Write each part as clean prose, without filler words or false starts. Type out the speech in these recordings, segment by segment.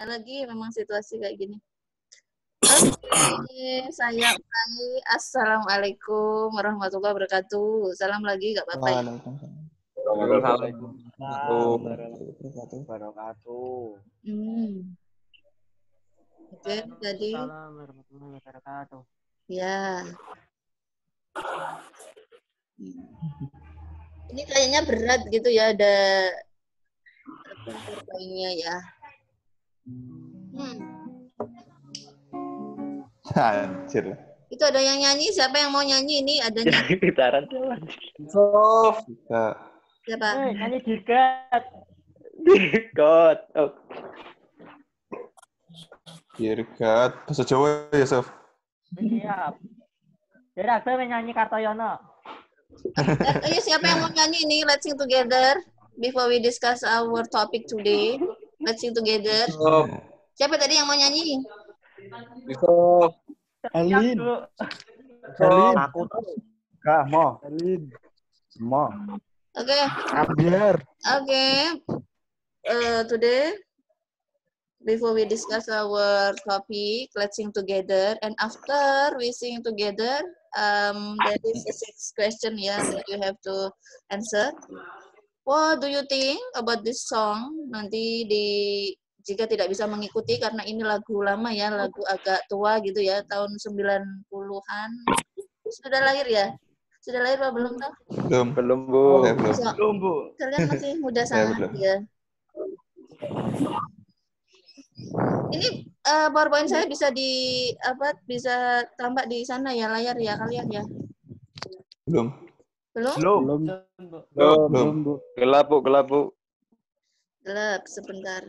lagi memang situasi kayak gini. Oke, saya ulangi. Assalamualaikum warahmatullahi wabarakatuh. Salam lagi, nggak apa-apa ya? Waalaikumsalam Warahmatullahi wabarakatuh. Oke, jadi Warahmatullahi wabarakatuh. ya. Ini kayaknya berat gitu ya, ada poinnya ya. Anjir. Itu ada yang nyanyi, siapa yang mau nyanyi ini? Ada nyanyi. Gitaran Siapa? Nyanyi dirgat. God. Oh. Dirgat. Bahasa Jawa ya, Sof? Siap. Jadi aku nyanyi Kartoyono. Ayo siapa yang mau nyanyi ini? Let's sing together before we discuss our topic today. Let's sing together. Siapa tadi yang mau nyanyi? Elin. Elin. Aku kah mau. Elin. Mau. Oke. Biar. Oke. Today, before we discuss our topic, let's sing together. And after we sing together, there is a 6 question that you have to answer. What do you think about this song? Nanti jika tidak bisa mengikuti karena ini lagu lama ya, lagu agak tua gitu ya, tahun 90-an. Sudah lahir ya? Sudah lahir apa belum toh? Belum, Bu. Belum, Bu. Kalian masih muda sangat ya. Ini PowerPoint saya bisa bisa tambah di sana ya, layar ya kalian ya? Belum. Belum? Belum, Bu. Gelap, Bu. Gelap, sebentar.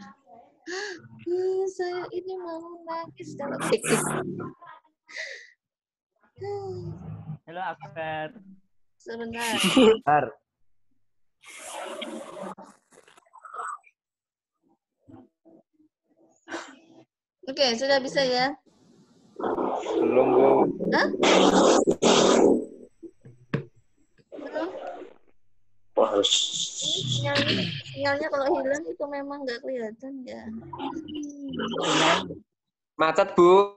Saya ini mau nangis dalam Halo Akbar. Sebentar. Oke, sudah bisa ya? Belum, Bu. Hah? Belum? Sinyalnya kalau hilang itu memang nggak kelihatan ya. Macet, Bu.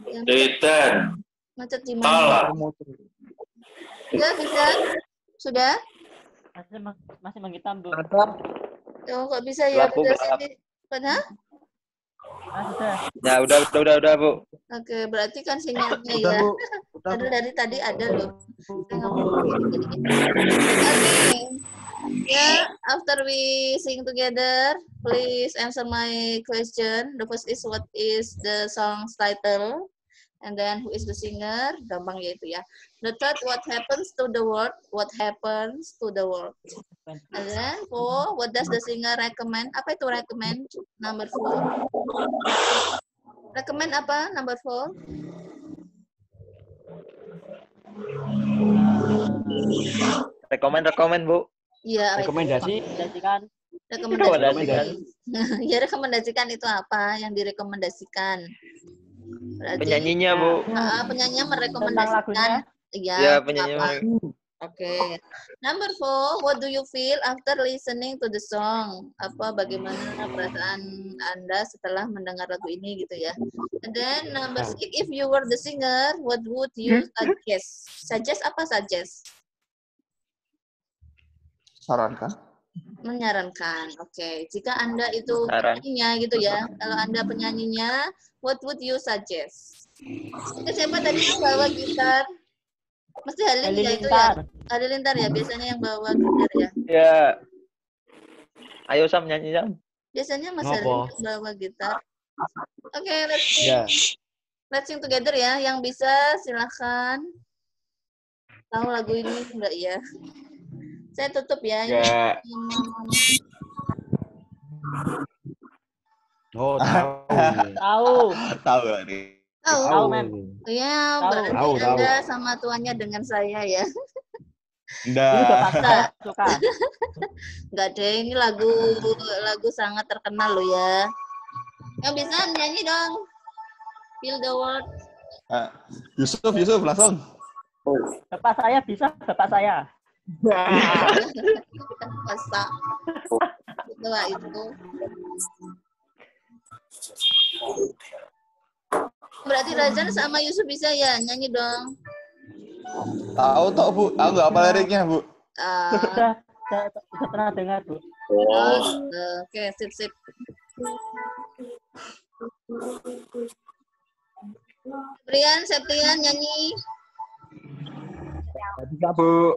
Jahitan. Macet di mana? Sudah bisa? Sudah? Masih menghitam, Bu. Oh, kok bisa ya? Gelap, Bu, gelap. Hah? Sudah. Ya, udah, Bu. Oke, berarti kan sinyalnya ya. Ada dari tadi ada loh. Oke. Yeah, after we sing together, please answer my question. The first is what is the song's title? And then who is the singer? Gampang ya itu ya. The third, what happens to the world? What happens to the world? And then four, what does the singer recommend? Apa itu recommend? Number 4. Recommend apa? Number 4. Rekomend, Bu. Iya. Rekomendasikan. Ya, rekomendasikan itu apa yang direkomendasikan? Berarti, penyanyinya, Bu. Penyanyinya merekomendasikan. Iya, penyanyinya. Oke. Number 4, what do you feel after listening to the song? Bagaimana perasaan Anda setelah mendengar lagu ini gitu ya. And then number 6, if you were the singer, what would you suggest? Suggest apa suggest? Sarankan. Menyarankan. Oke. Jika Anda itu penyanyinya gitu ya. Kalau Anda penyanyinya, what would you suggest? Siapa tadi yang bawa gitar? Mesti Halilintar ya itu ya. Halilintar ya biasanya yang bawa gitar ya. Ya. Ayo Sam nyanyi Sam. Biasanya Mas Halilintar bawa gitar. Oke, let's sing together ya. Yang bisa silahkan. Tahu lagu ini enggak ya? Saya tutup ya. Enggak. Oh, tahu. Tahu nih. Tahu, Mem. Ya, berarti Anda sama tuannya dengan saya ya. Enggak. Suka. Enggak deh, ini lagu sangat terkenal loh ya. Yang bisa nyanyi dong. Feel the world. Yusuf langsung. Bapak saya bisa, bapak saya. Masa itu. Berarti Razan sama Yusuf bisa ya nyanyi dong. Tahu tok Bu, aku nggak apa liriknya Bu. Ah, Sudah pernah dengar, Bu. oh, oke, sip. Septian nyanyi. Nggak bisa, Bu.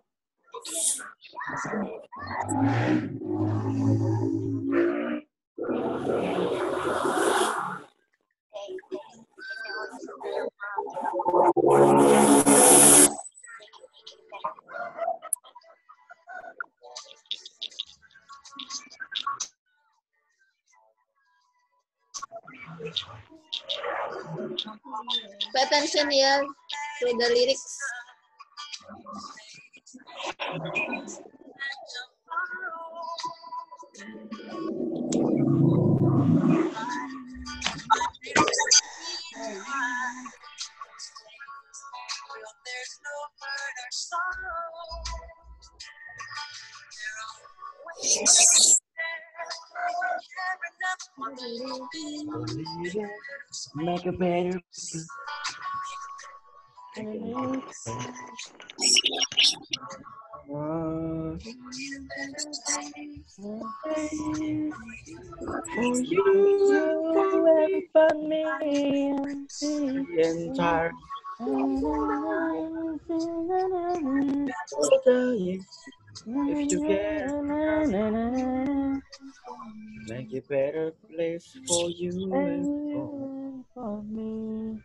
Pay attention ya to the lyrics. Make a better For you ever found me the entire if you can make a better place for you and for me.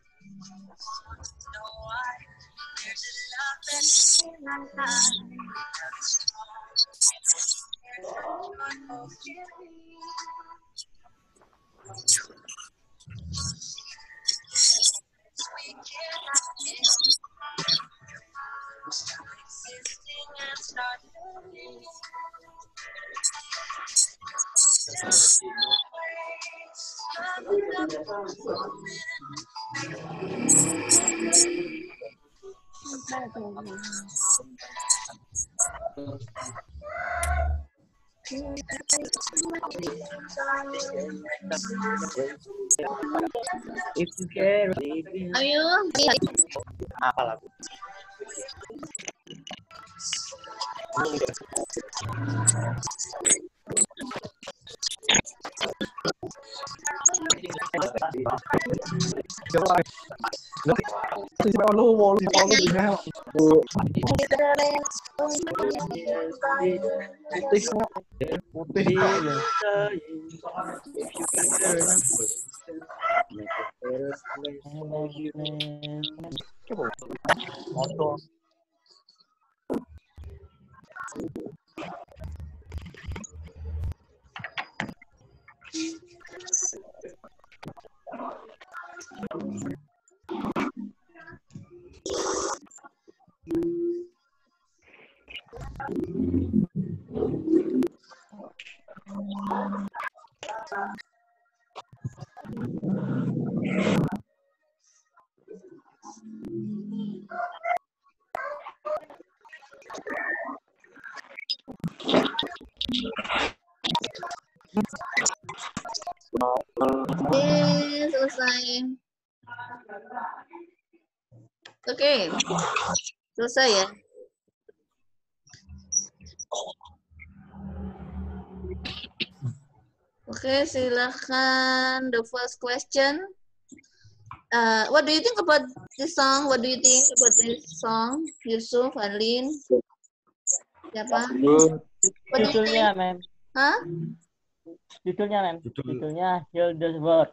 if you can leave me. Ayo. Apa lagu? Putih. Motor. Selesai. Oke. Selesai ya. Oke, silakan the first question. What do you think about this song? What do you think about this song? Yusuf, Alin, siapa? What do you Judulnya, think? Mem. Hah? Judulnya, Mem. Judulnya Heal the World.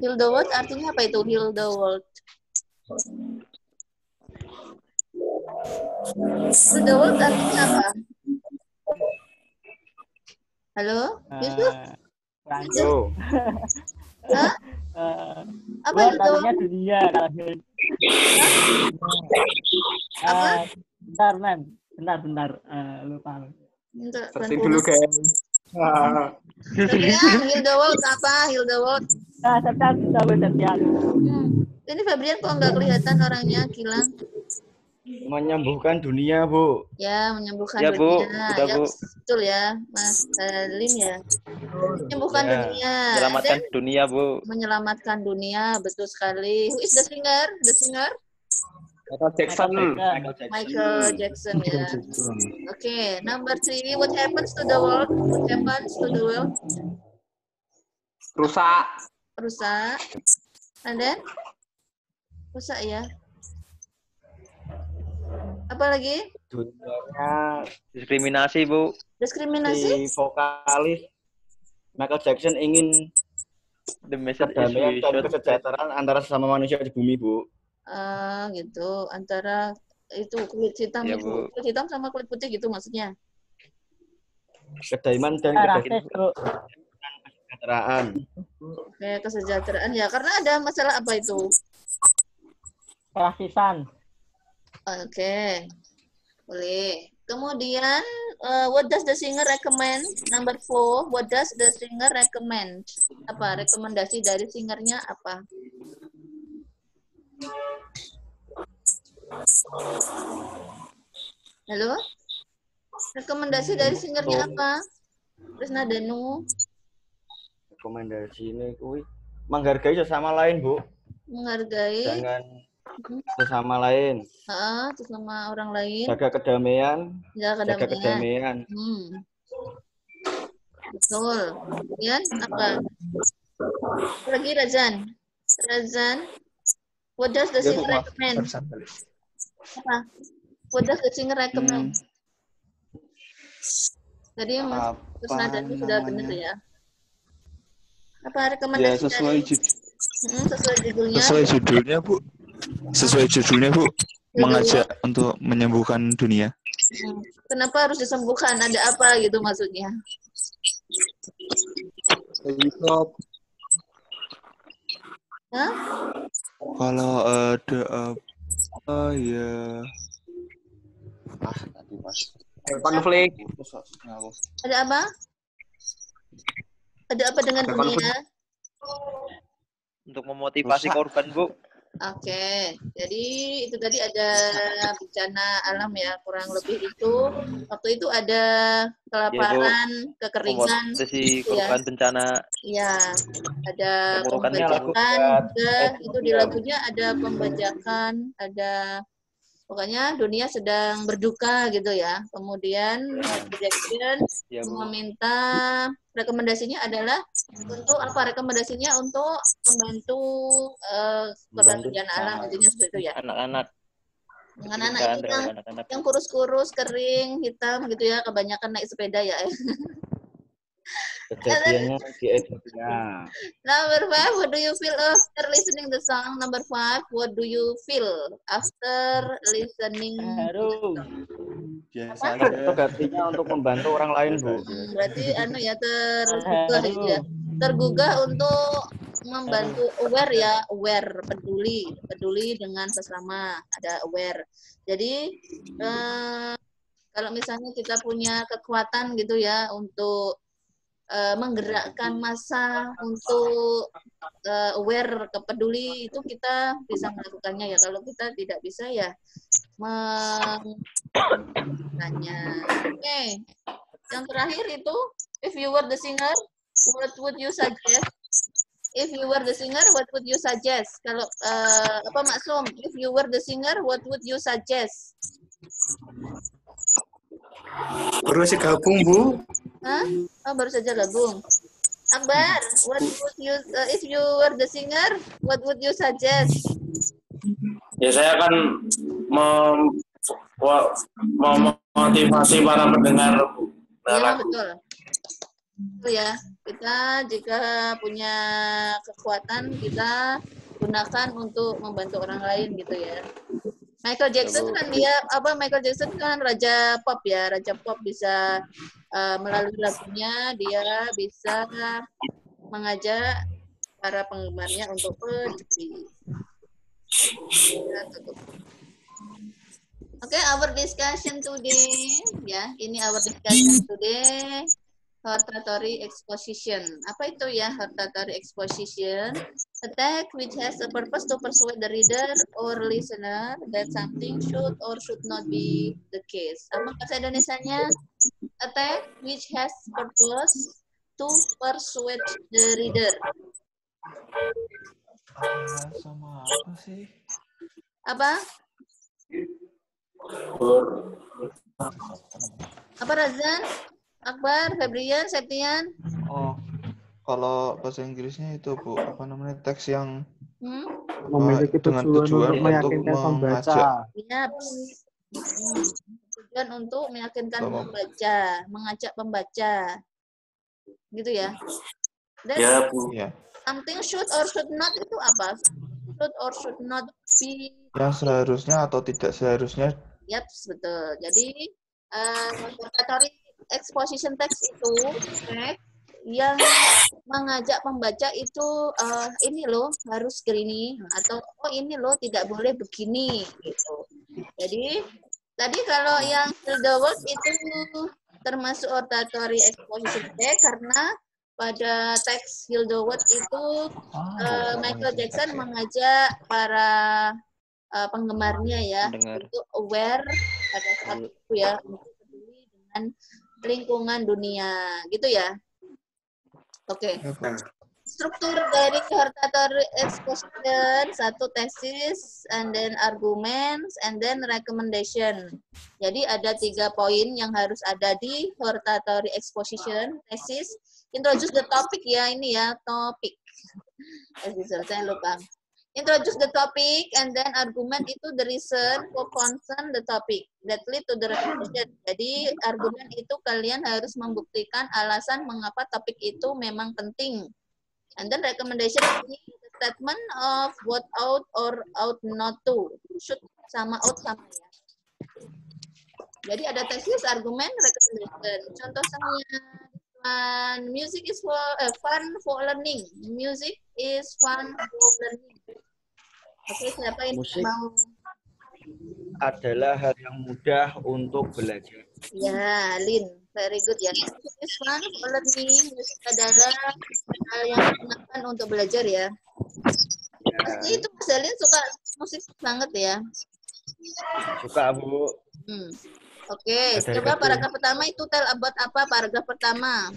Heal the world artinya apa itu? Heal the world. Heal the world artinya apa? Halo, Yusuf? Halo. Hah? Apa World heal the artinya world? dunia kalau heal. Apa? Bentar, Mem. Bentar. Lupa. Bentar, Searching dulu, guys. Febrian, heal the world apa? Heal the world. Setiap. Ini Febrian kok nggak kelihatan orangnya, Kilang? Menyembuhkan dunia, Bu. Ya, menyembuhkan Ya, Bu. dunia. Udah, Ya, Bu. betul ya, Mas Lin ya. Menyembuhkan Ya. dunia. Menyelamatkan Dan dunia, Bu. menyelamatkan dunia, betul sekali. Who is the singer? The singer? Michael Jackson. Michael Jackson ya. Okay, number 3. What happens to the world? What happens to the world? Rusak. Rusak. And then? Rusak ya. Apa lagi? Dunianya Diskriminasi, Bu. Diskriminasi? si vokalis Michael Jackson ingin The message is kedamaian we dan should kesejahteraan antara sesama manusia di bumi, Bu. Gitu. Antara itu kulit hitam Ya, itu. Bu. Kulit hitam sama kulit putih gitu maksudnya. Kedamaian dan Rasis, Bro. kesejahteraan. Kayak kesejahteraan ya. Karena ada masalah apa itu? Rasisan. Oke. Boleh. Kemudian, what does the singer recommend? Number 4, what does the singer recommend? Apa? Rekomendasi dari singernya apa? Halo? Rekomendasi dari singernya apa? Krisna Danu Rekomendasi ini kuwi menghargai sesama lain, Bu. menghargai Jangan sesama lain. sesama orang lain. Jaga kedamaian. Jaga Jaga kedamaian. kedamaian. Betul. Kemudian apa? Lagi Razan. Razan, what does the singer recommend? Apa? What does the singer recommend? Tadi Mas Krisna Danu sudah benar ya. Apa rekomendasi sesuai dari? Sesuai judulnya. Sesuai judulnya, Bu. Mengajak untuk menyembuhkan dunia. Kenapa harus disembuhkan? Ada apa gitu maksudnya? Hah? Kalau ada apa ya? Tadi Mas. Konflik. Ada apa? Ada apa dengan dunia? Untuk memotivasi korban, Bu. Oke, jadi itu tadi ada bencana alam ya, kurang lebih itu. Waktu itu ada kelaparan, kekeringan, Memotivasi gitu ya. korban bencana. Iya, ada Memerlukannya pembajakan lagu juga. Itu di lagunya ada pembajakan, ada pokoknya dunia sedang berduka gitu ya. Kemudian Jackson Ya, Bu. meminta rekomendasinya adalah untuk apa? Rekomendasinya untuk membantu korban bencana alam, intinya seperti itu ya. Anak-anak. Dengan anak itu yang kurus-kurus, kering, hitam gitu ya, kebanyakan naik sepeda ya. Kejadiannya di Ethiopia. Number 5, what do you feel after listening the song? Number 5, what do you feel after listening? Haru. Biasa Itu artinya untuk membantu orang lain, Bu. Berarti tergugah gitu ya. Tergugah untuk membantu, aware, peduli dengan sesama, ada aware. Jadi kalau misalnya kita punya kekuatan gitu ya untuk menggerakkan massa untuk aware, peduli, itu kita bisa melakukannya ya. Kalau kita tidak bisa ya melakukannya. Oke. Yang terakhir itu, if you were the singer, what would you suggest? If you were the singer, what would you suggest? Kalau apa Maksum? If you were the singer, what would you suggest? Baru sih gabung, Bu. Hah? Oh, baru saja gabung. Akbar, what would you if you were the singer, what would you suggest? Ya, saya akan memotivasi para pendengar. Ya, betul. Itu ya. Kita jika punya kekuatan, kita gunakan untuk membantu orang lain gitu ya. Michael Jackson kan Michael Jackson kan raja pop ya, raja pop bisa melalui lagunya dia bisa mengajak para penggemarnya untuk peduli. Oke, our discussion today ya, ini our discussion today. hortatory exposition. Apa itu ya hortatory exposition? A text which has a purpose to persuade the reader or listener that something should or should not be the case. Apa bahasa Indonesianya? A text which has purpose to persuade the reader. Sama apa sih? Apa? Apa Razan? Akbar, Febrian, Septian? Oh, kalau bahasa Inggrisnya itu Bu, apa namanya teks yang Memiliki dengan tujuan tujuan untuk meyakinkan untuk pembaca. mengajak. Yap. Tujuan untuk meyakinkan pembaca, mengajak pembaca. Gitu ya. Dan Ya, Bu. Ya, something should or should not itu apa? Should or should not be. yang seharusnya atau tidak seharusnya. Yap, betul. Jadi hortatory exposition text itu teks yang mengajak pembaca itu ini loh harus gini atau oh ini loh tidak boleh begini gitu. Jadi tadi kalau yang Hildewald itu termasuk hortatory exposition text karena pada teks Hildewald itu Michael Jackson mengajak para penggemarnya ya untuk aware pada saat itu ya untuk peduli dengan lingkungan dunia gitu ya. Oke. Struktur dari hortatory exposition satu tesis and then arguments and then recommendation. Jadi ada 3 poin yang harus ada di hortatory exposition tesis. Introduce the topic ya ini ya topik. Saya lupa. Introduce the topic and then argument itu the reason for concern the topic that lead to the recommendation. Jadi argumen itu kalian harus membuktikan alasan mengapa topik itu memang penting. And then recommendation ini the statement of what ought or ought not to. Should sama ought sama ya. Jadi ada tesis, argumen, recommendation. Contoh saya music is fun for learning. Music is fun for learning. Oke, siapa yang Musik mau? adalah hal yang mudah untuk belajar. Ya, Lin. Very good ya. Music is fun for learning. Musik adalah hal yang digunakan untuk belajar ya. Pasti itu Mas Lin suka musik banget ya. Suka, Bu. Oke, coba paragraf pertama itu tell about apa paragraf pertama?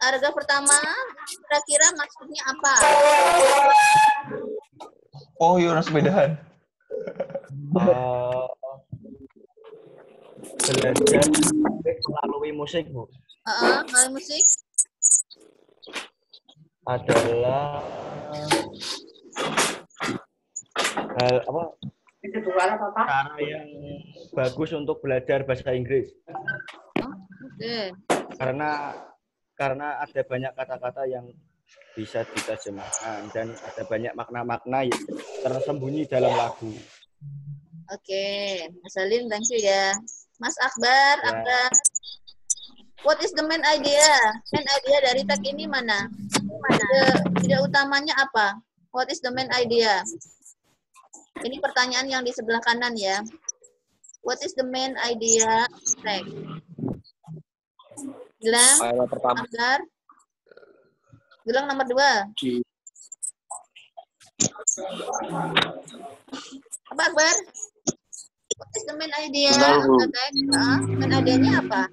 Paragraf pertama kira-kira maksudnya apa? Oh, iya sepedahan. Belajar melalui musik, Bu. Melalui musik Adalah hal apa? Cara yang bagus untuk belajar bahasa Inggris. Oke. Karena ada banyak kata-kata yang bisa diterjemahkan dan ada banyak makna-makna yang tersembunyi dalam lagu. Oke, Mas Alin, thank you ya. Mas Akbar, Akbar. What is the main idea? Main idea dari tag ini mana? Ide utamanya apa? What is the main idea? Ini pertanyaan yang di sebelah kanan ya. What is the main idea? Tag. Gilang, Akbar. Gilang nomor 2. Apa Akbar? What is the main idea? Main idenya apa?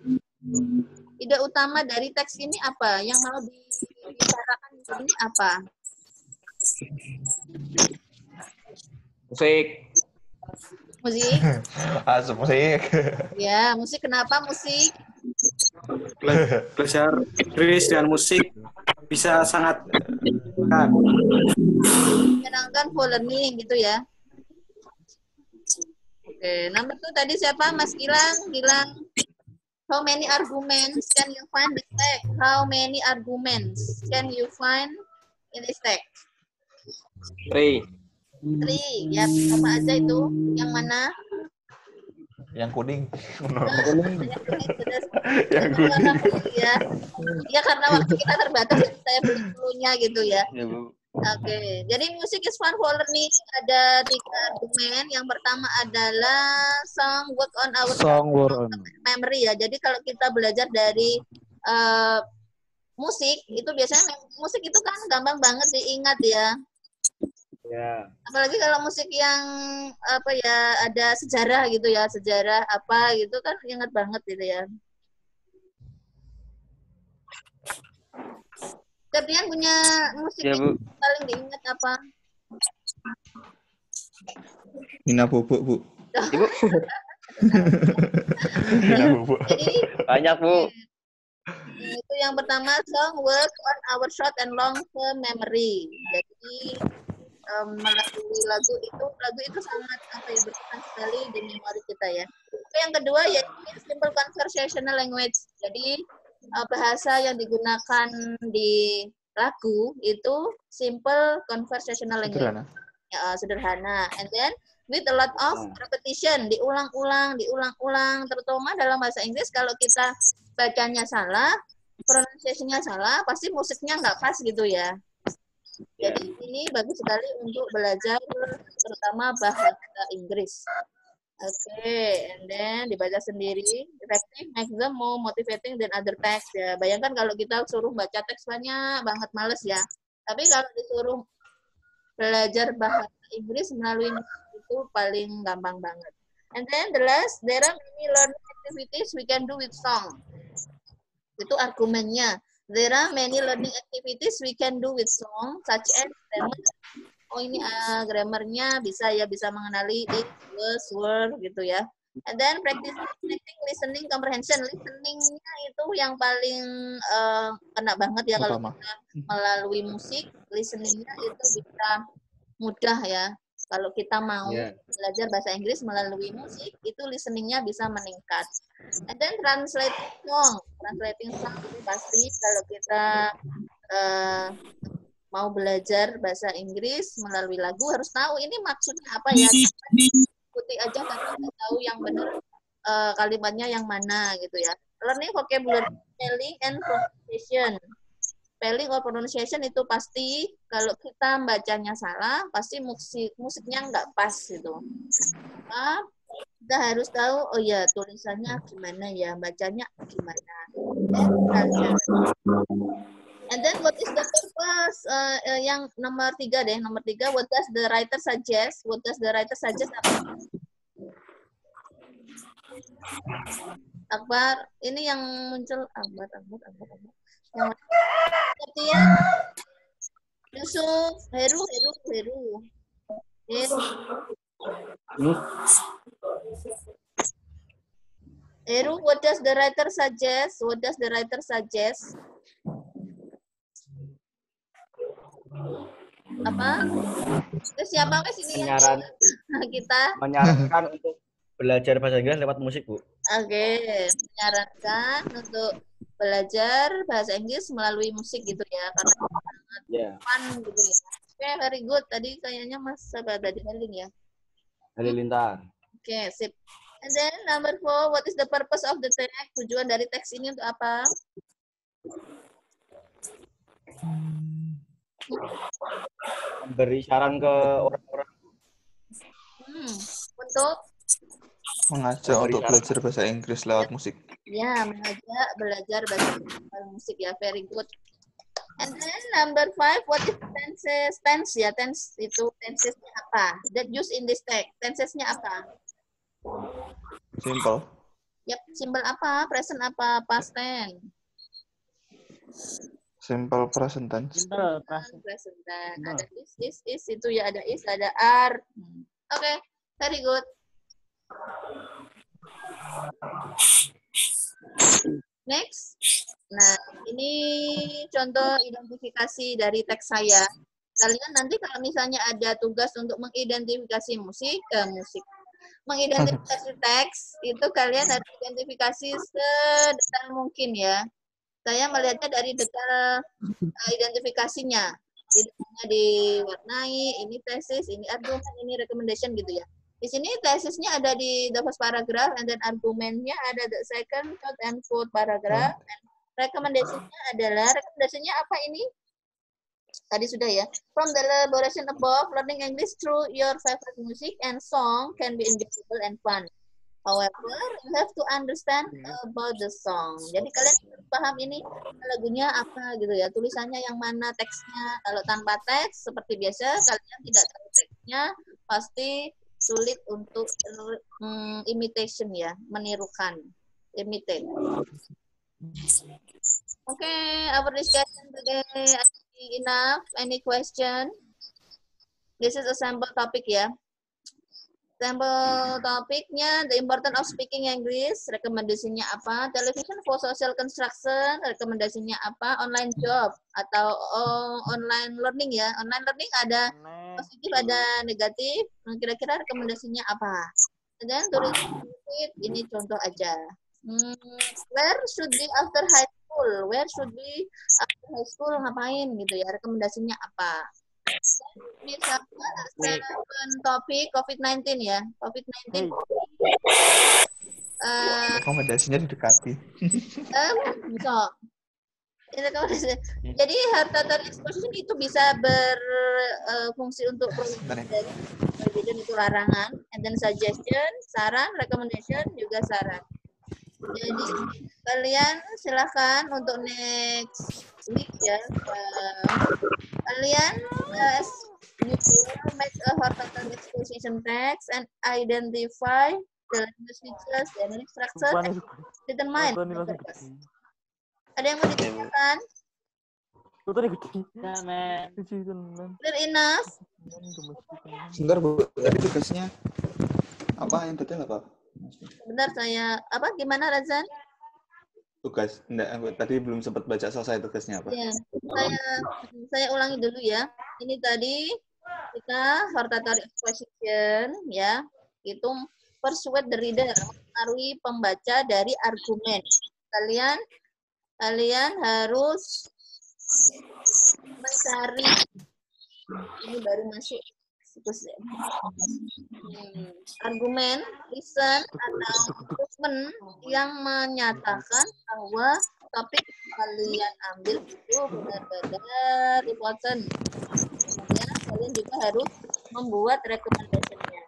Ide utama dari teks ini apa? Yang mau dibicarakan di sini apa? Musik. Musik? Asal musik. Ya, musik. Kenapa musik? Belajar Inggris dengan musik bisa sangat menyenangkan for learning gitu ya. Oke, nomor 2 tadi siapa? Mas Gilang. Gilang. How many arguments can you find in this text? How many arguments can you find in this text? 3. 3. Ya, apa aja itu? Yang mana? Yang kuning. Yang kuning. Ya, karena waktu kita terbatas, jadi saya beli dulunya gitu ya. Ya, Bu. Oke, jadi musik is fun for learning. Ada 3 argumen. Yang pertama adalah song work on our Song war on. memory ya. Jadi kalau kita belajar dari musik, itu biasanya musik itu kan gampang banget diingat ya. Ya. Apalagi kalau musik yang apa ya, ada sejarah gitu ya, sejarah apa gitu kan ingat banget gitu ya. Kalian punya musik Ya, yang Bu. paling diingat apa? Mina bubuk, Bu. Ibu. Mina bubuk. Jadi Banyak, Bu. itu yang pertama, song work on our short and long term memory. Jadi melalui lagu itu sangat apa ya, berkesan sekali di memori kita ya. Oke, yang kedua yaitu simple conversational language. Jadi bahasa yang digunakan di lagu itu simple conversational language. Sederhana. Ya, sederhana. And then with a lot of repetition, diulang-ulang, terutama dalam bahasa Inggris kalau kita bacanya salah, pronunciation-nya salah, pasti musiknya nggak pas gitu ya. Jadi ini bagus sekali untuk belajar terutama bahasa Inggris. Oke, and then dibaca sendiri. Effective, make them more motivating than other text ya. Bayangkan kalau kita suruh baca teks banyak banget, males ya. Tapi kalau disuruh belajar bahasa Inggris melalui itu paling gampang banget. And then the last, there are many learning activities we can do with song. Itu argumennya. There are many learning activities we can do with song, such as grammar. Oh ini grammarnya bisa ya, bisa mengenali it, was, were gitu ya. And then practice listening comprehension. Listeningnya itu yang paling kena banget ya kalau kita melalui musik. Listeningnya itu bisa mudah ya. Kalau kita mau belajar bahasa Inggris melalui musik, itu listeningnya bisa meningkat. And then translating song itu pasti kalau kita mau belajar bahasa Inggris melalui lagu harus tahu ini maksudnya apa ya. Ikuti aja tapi nggak tahu yang benar kalimatnya yang mana gitu ya. Learning vocabulary, spelling and pronunciation. Spelling or pronunciation itu pasti kalau kita bacanya salah, pasti musiknya nggak pas gitu. Kita harus tahu, oh ya tulisannya gimana ya, bacanya gimana. And then what is the purpose? Yang nomor 3 deh, nomor 3. What does the writer suggest? What does the writer suggest apa? Akbar, ini yang muncul Akbar. Yang artinya Yusuf, Heru. Heru, what does the writer suggest? What does the writer suggest? Apa? Terus siapa wes ini yang kita menyarankan untuk belajar bahasa Inggris lewat musik, Bu. Oke, menyarankan untuk belajar bahasa Inggris melalui musik gitu ya, karena sangat fun gitu ya. Oke, very good. Tadi kayaknya Mas apa tadi Halilintar ya? Halilintar. Oke, sip. And then number 4, what is the purpose of the text? Tujuan dari teks ini untuk apa? Memberi saran ke orang-orang. Untuk mengajak untuk belajar bahasa Inggris lewat musik. Ya, mengajak belajar bahasa musik ya, very good. And then number 5, what is tenses? Tense ya, tense itu tensesnya apa? That used in this text. Tensesnya apa? Simple. Yap, simple apa? Present apa? Past tense. Simple present tense. Simple present. Present tense. Ada is itu ya, ada is, ada are. Oke, very good. Next. Nah, ini contoh identifikasi dari teks saya. Kalian nanti kalau misalnya ada tugas untuk mengidentifikasi mengidentifikasi teks, itu kalian harus identifikasi sedetail mungkin ya. Saya melihatnya dari detail identifikasinya. Tidak diwarnai, ini tesis, ini argumen, ini recommendation gitu ya. Di sini tesisnya ada di the first paragraph, and then argumennya ada the second, third, and fourth paragraph. And recommendation-nya adalah, rekomendasinya apa ini? Tadi sudah ya. From the elaboration above, learning English through your favorite music and song can be enjoyable and fun. However, you have to understand about the song. Jadi kalian harus paham ini lagunya apa gitu ya. Tulisannya yang mana, teksnya. Kalau tanpa teks, seperti biasa, kalian tidak tahu teksnya, pasti sulit untuk imitation ya, menirukan. Imitate. Okay, our discussion today enough. Any question? This is a sample topic ya. Sample topiknya, the importance of speaking English, rekomendasinya apa? Television for social construction, rekomendasinya apa? Online job atau online learning ya. Online learning ada positif, ada negatif. Kira-kira rekomendasinya apa? Dan tulis ini contoh aja. Where should be after high school? Where should be after high school? Ngapain gitu ya? Rekomendasinya apa? Misalkan topik COVID-19 ya. COVID-19. Rekomendasinya didekati. Bisa. Jadi hereditary exposition itu bisa berfungsi untuk prohibition itu larangan, and then suggestion, saran, recommendation juga saran. Jadi kalian silahkan untuk next week ya. Kalian you will make a hereditary exposition text and identify the language features, generic structure, and determine. Ada yang mau ditanyakan? Clear enough? Sebentar Bu, tadi tugasnya apa yang detail apa? Sebentar saya, apa gimana Razan? Tugas, enggak, tadi belum sempat baca selesai tugasnya apa? Ya, saya ulangi dulu ya. Ini tadi kita hereditary exposition ya, itu persuade the reader, mempengaruhi pembaca dari argumen. Kalian harus mencari, ini baru masuk argumen, reason atau statement yang menyatakan bahwa topik kalian ambil itu benar-benar important. Kemudian kalian juga harus membuat recommendation-nya.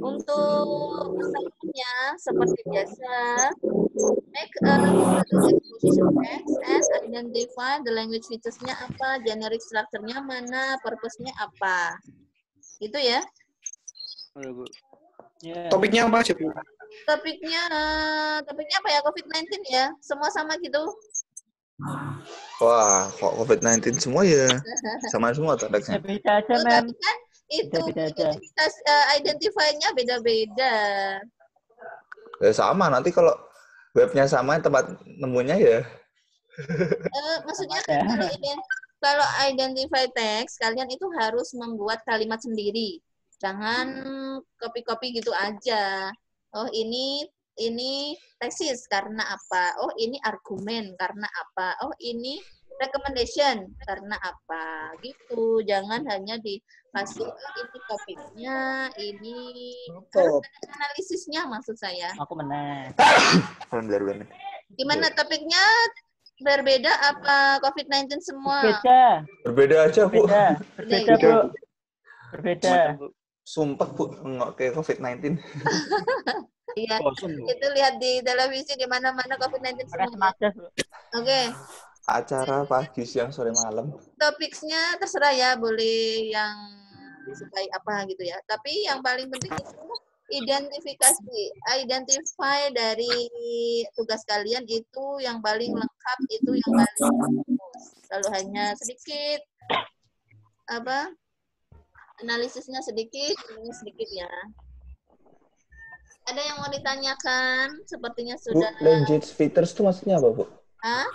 Untuk pertanyaannya seperti biasa, make a exposition text and identify the language features-nya apa, generic structure-nya mana, purpose-nya apa. Itu ya. Topiknya apa aja, Bu? Topiknya apa ya? COVID-19 ya. Semua sama gitu. Wah, kok COVID-19 semua ya? Sama semua teksnya. Bisa aja, Mem. Kan itu identitas identify-nya beda-beda. Ya sama, nanti kalau webnya sama, tempat nemunya ya. Maksudnya kalau identify text, kalian itu harus membuat kalimat sendiri. Jangan copy-copy gitu aja. Oh, ini tesis karena apa? Oh, ini argumen karena apa? Oh, ini recommendation karena apa? Gitu. Jangan hanya dikasih ini topiknya, ini analisisnya maksud saya. Aku menang. Benar. Gimana topiknya? Berbeda apa COVID-19 semua? Berbeda Aja, Bu. Berbeda, Bu. Berbeda. Sumpah, Bu, nggak kayak COVID-19. Iya, itu lihat di televisi di mana-mana COVID-19 semua. Oke. Acara pagi, siang, sore, malam. Topiknya terserah ya, boleh yang disukai apa gitu ya. Tapi yang paling penting itu identifikasi, identify dari tugas kalian itu yang paling lengkap, itu yang paling bagus. Kalau hanya sedikit analisisnya sedikit, ini sedikit ya. Ada yang mau ditanyakan? Sepertinya sudah. Bu, language features itu maksudnya apa, Bu? Hah?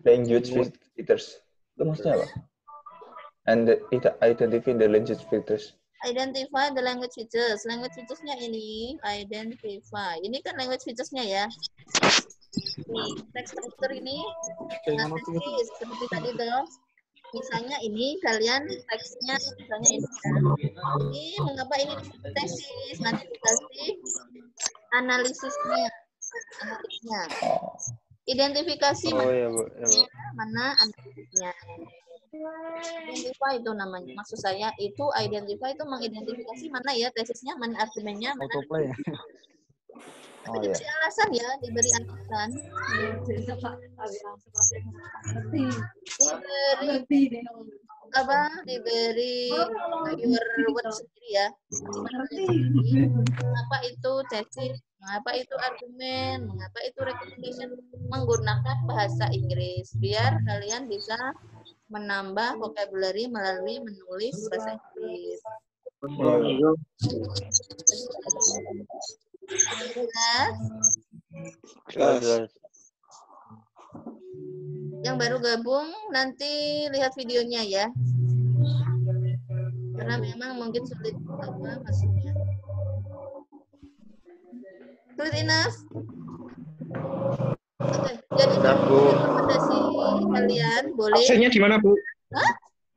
Language features itu maksudnya apa? And identify the language features. Identify the language features. Language features-nya ini identify. Ini kan language features-nya ya. Nih, text structure ini seperti tadi tuh. Misalnya ini kalian teksnya misalnya ini. Ini mengapa ini tesis? Nanti dikasih analisisnya. Identifikasi Oh ya Bu. Ya, Bu. mana adminnya. Identify itu namanya. Maksud saya itu identify itu mengidentifikasi mana ya tesisnya, mana argumennya, mana. Autoplay. Oh ya. Diberi alasan ya, diberi alasan. Diberi apa? Diberi your word sendiri ya. Mengapa itu tesis? Mengapa itu argumen? Mengapa itu recommendation? Menggunakan bahasa Inggris biar kalian bisa menambah vocabulary melalui menulis bahasa Inggris. Jelas. Yang baru gabung nanti lihat videonya ya. Karena memang mungkin sulit apa maksudnya. Sulit enough? Oke, jadi rekomendasi kalian boleh. Absennya di mana, Bu? Hah?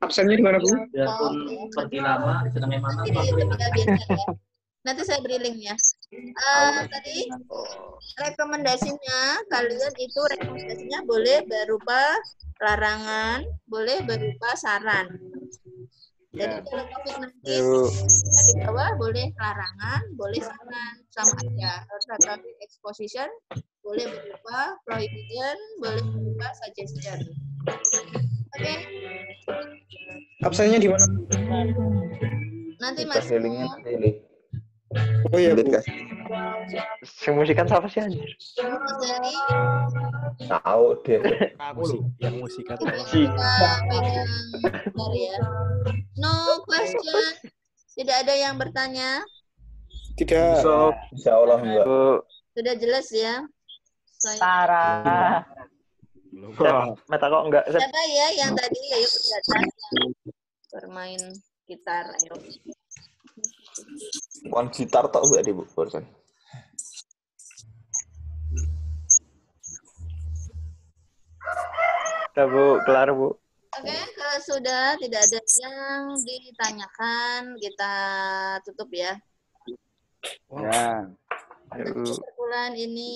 Absennya di mana, Bu? Biarpun seperti lama, sedang mana? Nanti di biasa ya. Nanti saya beri linknya. Tadi rekomendasinya kalian itu rekomendasinya boleh berupa larangan, boleh berupa saran. Jadi kalau COVID-19 di bawah boleh larangan, boleh saran, sama aja. Tetapi exposition boleh berupa prohibition, boleh berupa suggestion. Oke. Absennya di mana? Nanti Kita Mas healingnya ini. Oh iya, Bu. Yang musikan siapa sih anjir? dari Tahu deh. Aku loh yang musikan. kita pegang bentar ya. No question. Tidak ada yang bertanya. Tidak. Insya Allah enggak. Bu. Sudah jelas ya. Saya Sarah. Mata kok enggak? siapa ya yang tadi ayo kelihatan yang bermain gitar ayo. One gitar tak enggak deh Bu barusan. Udah Bu, kelar Bu. Oke, kalau sudah tidak ada yang ditanyakan, kita tutup ya. Ya. Perkumpulan ini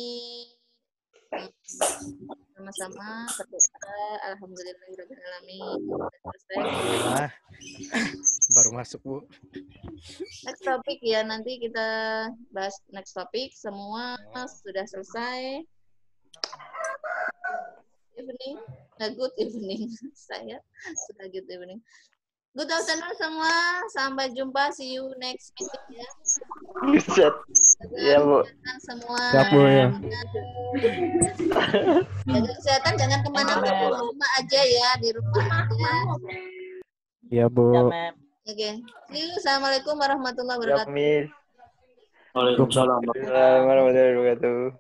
sama-sama berdoa. Alhamdulillahirrahmanirrahim. Nah, baru masuk Bu. Next topik ya, nanti kita bahas next topik. Semua sudah selesai. Evening, good evening. Saya sudah good evening. Good afternoon semua. Sampai jumpa. See you next meeting ya. Buset. Iya Bu. Semua. Siap Bu ya. Jaga kesehatan, jangan kemana-mana, di rumah aja ya, di rumah aja. Iya Bu. Ya, Mem. Oke. See you. Assalamualaikum warahmatullahi Siap, wabarakatuh. Miss. Waalaikumsalam. Assalamualaikum warahmatullahi wabarakatuh.